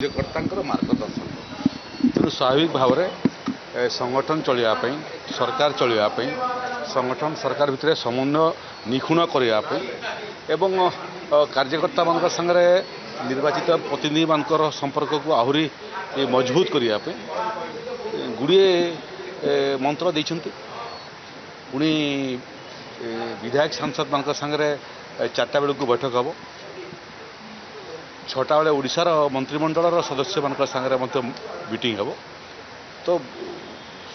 कार्यकर्ता मार्गदर्शन तेणु स्वाभाविक भाव में संगठन चलवाई सरकार चलवाई संगठन सरकार भितर समन्वय निखुण करने एवं कार्यकर्ता मान संगे निर्वाचित प्रतिनिधि मान संपर्क को आहरी मजबूत करने गुड़े मंत्र देते पुणी विधायक सांसद मान संगे 4टा बेलू बैठक हम 6टा बेले ओडिशार मंत्रिमंडल सदस्य मान संगे मीटिंग हम तो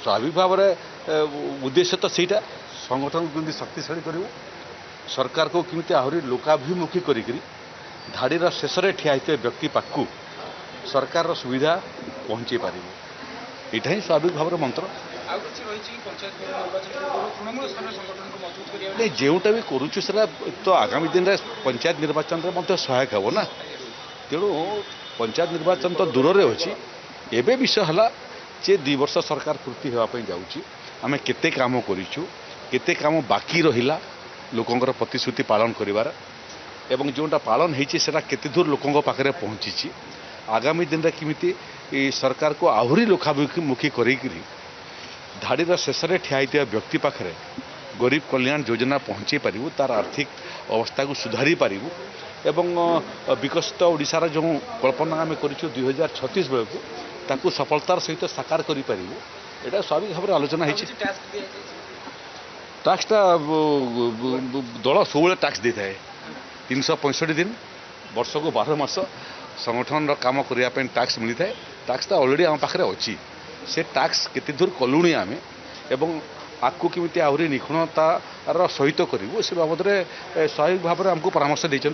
स्वाभाविक भाव में उद्देश्य तो सहीटा संगठन को शक्तिशाली करूँ सरकार को किमिति आहरी लोकाभिमुखी करी धाड़ीर शेष में ठिया होते व्यक्ति पाखु सरकार सुविधा पहुँचे पार यहाँ ही स्वाभाविक भाव मंत्र नहीं जोटा भी करुचु सेटा तो आगामी दिन में पंचायत निर्वाचन में सहायक हम ना तेणु पंचायत निर्वाचन तो दूर में अच्छी एवं विषय है जे 2 वर्ष सरकार पूर्ति होगापी जाऊँगी आम केते काम करूँ केते काम बाकी रहा लोकंर प्रतिश्रुति पालन करिवार एवं जोटा पालन होती है केते दूर लोकों पाखे पहुँची आगामी दिन में किमिति सरकार को आहरी लोकाभिमुखी करी धाड़ीर शेष में ठिया होता व्यक्ति पाखे गरीब कल्याण योजना पहुँचे पारू तार आर्थिक अवस्था को सुधारी पारू एवं विकसित ओडिशार जो कल्पना आम कर 2036 बेलू ताकू सफलतार सहित साकार करें यहाँ स्वाभाविक भाव में आलोचना होती टैक्सटा दल सब टैक्स दे थाए 365 दिन वर्ष को 12 मास संगठन काम करने टैक्स मिलता है टैक्सटा अलरेडी आम पाखे अच्छी से टैक्स केते दूर कलुणी आम एवं आकू केमिति आहरी निखुणतार सहित करूँ से बाबद में स्वाभाविक भाव में आमको परामर्श देते।